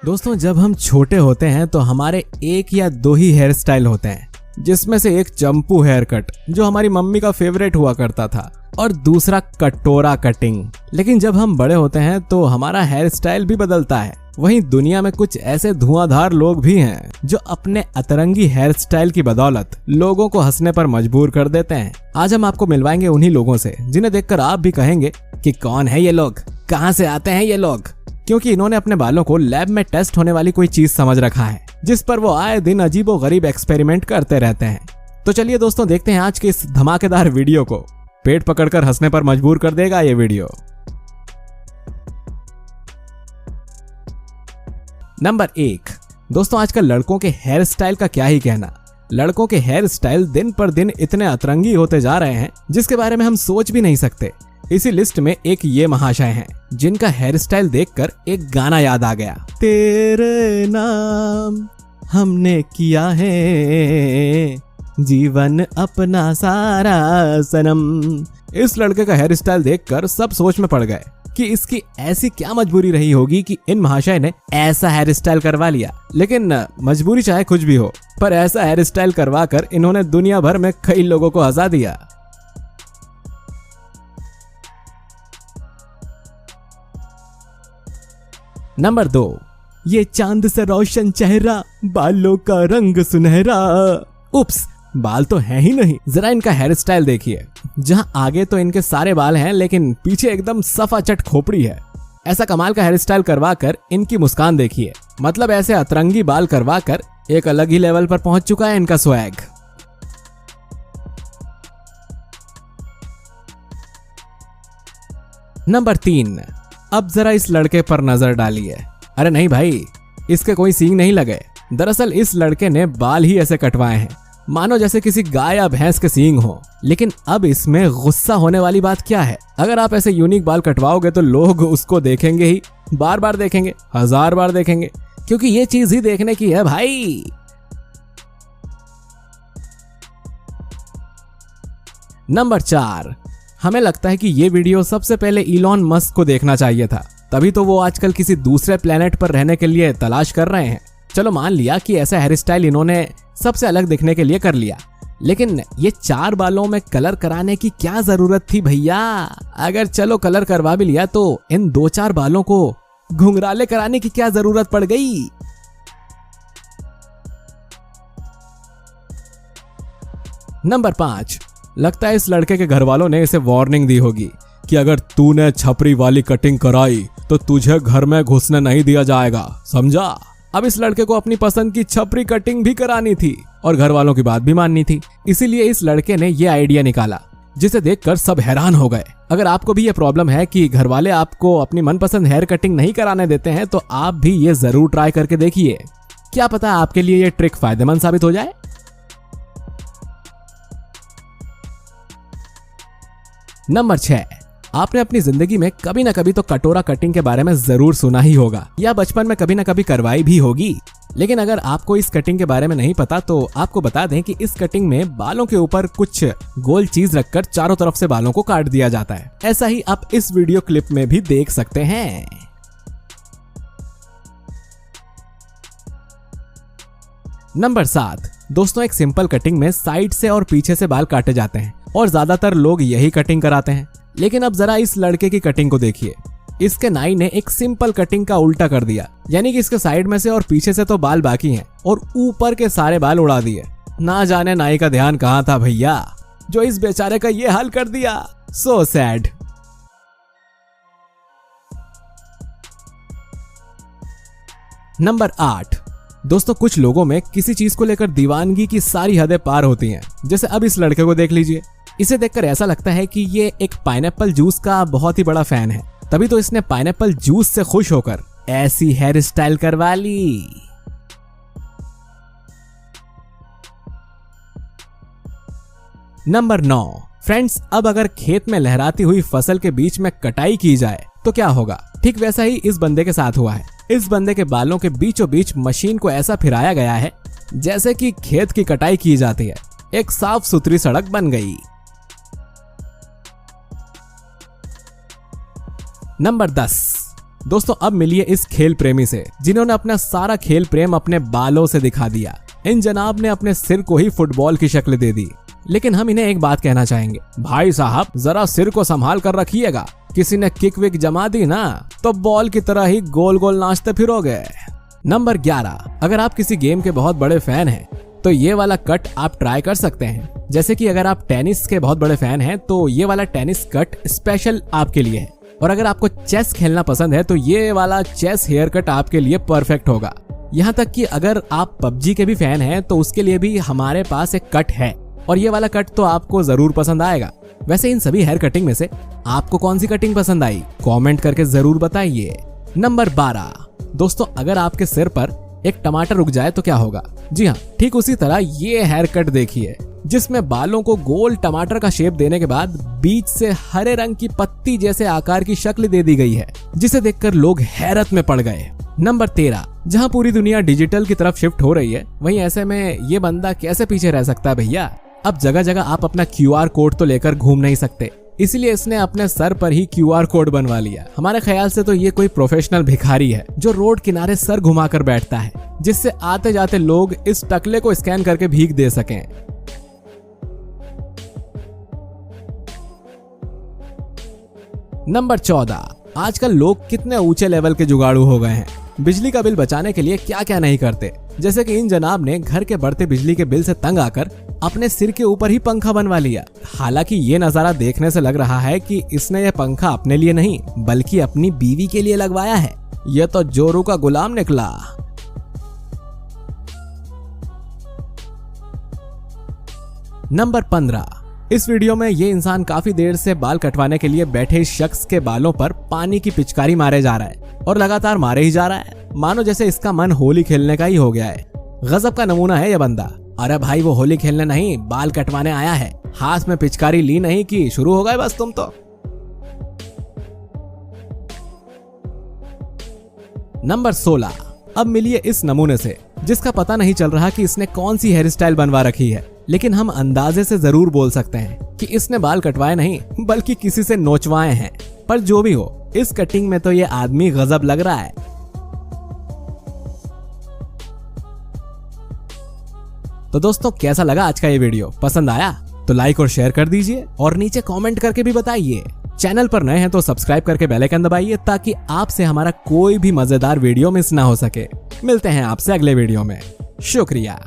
दोस्तों जब हम छोटे होते हैं तो हमारे एक या दो ही हेयर स्टाइल होते हैं, जिसमें से एक चंपू हेयर कट जो हमारी मम्मी का फेवरेट हुआ करता था और दूसरा कटोरा कटिंग। लेकिन जब हम बड़े होते हैं तो हमारा हेयर स्टाइल भी बदलता है। वहीं दुनिया में कुछ ऐसे धुआंधार लोग भी हैं जो अपने अतरंगी हेयर स्टाइल की बदौलत लोगों को हंसने पर मजबूर कर देते हैं। आज हम आपको मिलवाएंगे उन्हीं लोगों से जिन्हें देखकर आप भी कहेंगे कि कौन है ये लोग, कहां से आते हैं ये लोग, क्योंकि इन्होंने अपने बालों को लैब में टेस्ट होने वाली कोई चीज समझ रखा है जिस पर वो आए दिन अजीबो गरीब एक्सपेरिमेंट करते रहते हैं। तो चलिए दोस्तों देखते हैं आज के इस धमाकेदार वीडियो को। पेट पकड़कर हंसने पर मजबूर कर देगा ये वीडियो। नंबर 1। दोस्तों आजकल लड़कों के हेयर स्टाइल का क्या ही कहना। लड़कों के हेयर स्टाइल दिन पर दिन इतने अतरंगी होते जा रहे हैं जिसके बारे में हम सोच भी नहीं सकते। इसी लिस्ट में एक ये महाशय हैं जिनका हेयर स्टाइल देखकर एक गाना याद आ गया। तेरे नाम हमने किया है जीवन अपना सारा सनम। इस लड़के का हेयर स्टाइल देखकर सब सोच में पड़ गए कि इसकी ऐसी क्या मजबूरी रही होगी कि इन महाशय ने ऐसा हेयर स्टाइल करवा लिया। लेकिन मजबूरी चाहे कुछ भी हो, पर ऐसा हेयर स्टाइल करवा कर इन्होंने दुनिया भर में कई लोगों को हंसा दिया। नंबर 2। ये चांद से रोशन चेहरा, बालों का रंग सुनहरा। उप्स, बाल तो हैं ही नहीं। जरा इनका हेयर स्टाइल देखिए, जहां आगे तो इनके सारे बाल हैं लेकिन पीछे एकदम सफाचट खोपड़ी है। ऐसा कमाल का हेयर स्टाइल करवा कर इनकी मुस्कान देखिए। मतलब ऐसे अतरंगी बाल करवा कर एक अलग ही लेवल पर पहुंच चुका है इनका स्वैग। नंबर 3। अब जरा इस लड़के पर नजर डालिए। अरे नहीं भाई, इसके कोई सींग नहीं लगे। दरअसल इस लड़के ने बाल ही ऐसे कटवाए हैं मानो जैसे किसी गाय या भैंस के सींग हो। लेकिन अब इसमें गुस्सा होने वाली बात क्या है, अगर आप ऐसे यूनिक बाल कटवाओगे तो लोग उसको देखेंगे ही, बार बार देखेंगे, 1000 बार देखेंगे, क्योंकि ये चीज ही देखने की है भाई। नंबर 4। हमें लगता है कि ये वीडियो सबसे पहले इलॉन मस्क को देखना चाहिए था, तभी तो वो आजकल किसी दूसरे प्लेनेट पर रहने के लिए तलाश कर रहे हैं। चलो मान लिया कि ऐसा हेयर स्टाइल इन्होंने सबसे अलग दिखने के लिए कर लिया, लेकिन ये 4 बालों में कलर कराने की क्या जरूरत थी भैया। अगर चलो कलर करवा भी लिया तो इन 2-4 बालों को घुंघराले कराने की क्या जरूरत पड़ गई। नंबर 5। लगता है इस लड़के के घर वालों ने इसे वार्निंग दी होगी कि अगर तूने छपरी वाली कटिंग कराई तो तुझे घर में घुसने नहीं दिया जाएगा, समझा। अब इस लड़के को अपनी पसंद की छपरी कटिंग भी करानी थी और घर वालों की बात भी माननी थी। इसीलिए इस लड़के ने ये आइडिया निकाला जिसे देखकर सब हैरान हो गए। अगर आपको भी ये प्रॉब्लम है कि घर वाले आपको अपनी मनपसंद हेयर कटिंग नहीं कराने देते हैं तो आप भी ये जरूर ट्राई करके देखिए, क्या पता आपके लिए ये ट्रिक फायदेमंद साबित हो जाए। नंबर 6। आपने अपनी जिंदगी में कभी ना कभी तो कटोरा कटिंग के बारे में जरूर सुना ही होगा या बचपन में कभी ना कभी करवाई भी होगी। लेकिन अगर आपको इस कटिंग के बारे में नहीं पता तो आपको बता दें कि इस कटिंग में बालों के ऊपर कुछ गोल चीज रखकर चारों तरफ से बालों को काट दिया जाता है। ऐसा ही आप इस वीडियो क्लिप में भी देख सकते हैं। नंबर 7। दोस्तों एक सिंपल कटिंग में साइड से और पीछे से बाल काटे जाते हैं और ज्यादातर लोग यही कटिंग कराते हैं। लेकिन अब जरा इस लड़के की कटिंग को देखिए। इसके नाई ने एक सिंपल कटिंग का उल्टा कर दिया, यानी कि इसके साइड में से और पीछे से तो बाल बाकी हैं और ऊपर के सारे बाल उड़ा दिए। ना जाने नाई का ध्यान कहां था भैया, जो इस बेचारे का ये हाल कर दिया। So sad. नंबर 8। दोस्तों कुछ लोगों में किसी चीज को लेकर दीवानगी की सारी हदें पार होती हैं। जैसे अब इस लड़के को देख लीजिए, इसे देखकर ऐसा लगता है कि ये एक पाइनएप्पल जूस का बहुत ही बड़ा फैन है, तभी तो इसने पाइनएप्पल जूस से खुश होकर ऐसी हेयर स्टाइल करवा ली। नंबर 9। फ्रेंड्स, अब अगर खेत में लहराती हुई फसल के बीच में कटाई की जाए तो क्या होगा। ठीक वैसा ही इस बंदे के साथ हुआ है। इस बंदे के बालों के बीचों बीच मशीन को ऐसा फिराया गया है जैसे कि खेत की कटाई की जाती है। एक साफ सुथरी सड़क बन गई। नंबर 10। दोस्तों अब मिलिए इस खेल प्रेमी से जिन्होंने अपना सारा खेल प्रेम अपने बालों से दिखा दिया। इन जनाब ने अपने सिर को ही फुटबॉल की शक्ल दे दी। लेकिन हम इन्हें एक बात कहना चाहेंगे, भाई साहब जरा सिर को संभाल कर रखिएगा, किसी ने किक विक जमा दी ना तो बॉल की तरह ही गोल गोल नाचते फिरोगे। नंबर 11, अगर आप किसी गेम के बहुत बड़े फैन हैं तो ये वाला कट आप ट्राई कर सकते हैं। जैसे कि अगर आप टेनिस के बहुत बड़े फैन हैं तो ये वाला टेनिस कट स्पेशल आपके लिए है, और अगर आपको चेस खेलना पसंद है तो ये वाला चेस हेयर कट आपके लिए परफेक्ट होगा। यहाँ तक कि अगर आप पबजी के भी फैन हैं तो उसके लिए भी हमारे पास एक कट है, और ये वाला कट तो आपको जरूर पसंद आएगा। वैसे इन सभी हेयर कटिंग में से आपको कौन सी कटिंग पसंद आई, कमेंट करके जरूर बताइए। नंबर 12, दोस्तों अगर आपके सिर पर एक टमाटर उग जाए तो क्या होगा। जी हाँ, ठीक उसी तरह ये हेयर कट देखिए जिसमें बालों को गोल टमाटर का शेप देने के बाद बीच से हरे रंग की पत्ती जैसे आकार की शक्ल दे दी गई है, जिसे देखकर लोग हैरत में पड़ गए। नंबर 13, जहाँ पूरी दुनिया डिजिटल की तरफ शिफ्ट हो रही है वहीं ऐसे में ये बंदा कैसे पीछे रह सकता है भैया। अब जगह जगह आप अपना QR कोड तो लेकर घूम नहीं सकते, इसलिए इसने अपने सर पर ही QR कोड बनवा लिया। हमारे ख्याल से तो ये कोई प्रोफेशनल भिखारी है जो रोड किनारे सर घुमाकर बैठता है, जिससे आते जाते लोग इस टकले को स्कैन करके भीख दे सकें। नंबर 14, आजकल लोग कितने ऊंचे लेवल के जुगाड़ू हो गए हैं। बिजली का बिल बचाने के लिए क्या क्या नहीं करते। जैसे कि इन जनाब ने घर के बढ़ते बिजली के बिल से तंग आकर अपने सिर के ऊपर ही पंखा बनवा लिया। हालांकि ये नजारा देखने से लग रहा है कि इसने यह पंखा अपने लिए नहीं बल्कि अपनी बीवी के लिए लगवाया है। यह तो जोरू का गुलाम निकला। नंबर 15, इस वीडियो में ये इंसान काफी देर से बाल कटवाने के लिए बैठे इस शख्स के बालों पर पानी की पिचकारी मारे जा रहा है और लगातार मारे ही जा रहा है, मानो जैसे इसका मन होली खेलने का ही हो गया है। गजब का नमूना है ये बंदा। अरे भाई वो होली खेलने नहीं बाल कटवाने आया है, हाथ में पिचकारी ली नहीं कि शुरू हो गए बस तुम तो। नंबर 16, अब मिलिए इस नमूने से जिसका पता नहीं चल रहा कि इसने कौन सी हेयर स्टाइल बनवा रखी है, लेकिन हम अंदाजे से जरूर बोल सकते हैं कि इसने बाल कटवाए नहीं बल्कि किसी से नोचवाए हैं। पर जो भी हो, इस कटिंग में तो ये आदमी गजब लग रहा है। तो दोस्तों कैसा लगा आज का ये वीडियो, पसंद आया तो लाइक और शेयर कर दीजिए और नीचे कमेंट करके भी बताइए। चैनल पर नए हैं तो सब्सक्राइब करके बेल आइकन दबाइए ताकि आपसे हमारा कोई भी मजेदार वीडियो मिस ना हो सके। मिलते हैं आपसे अगले वीडियो में। शुक्रिया।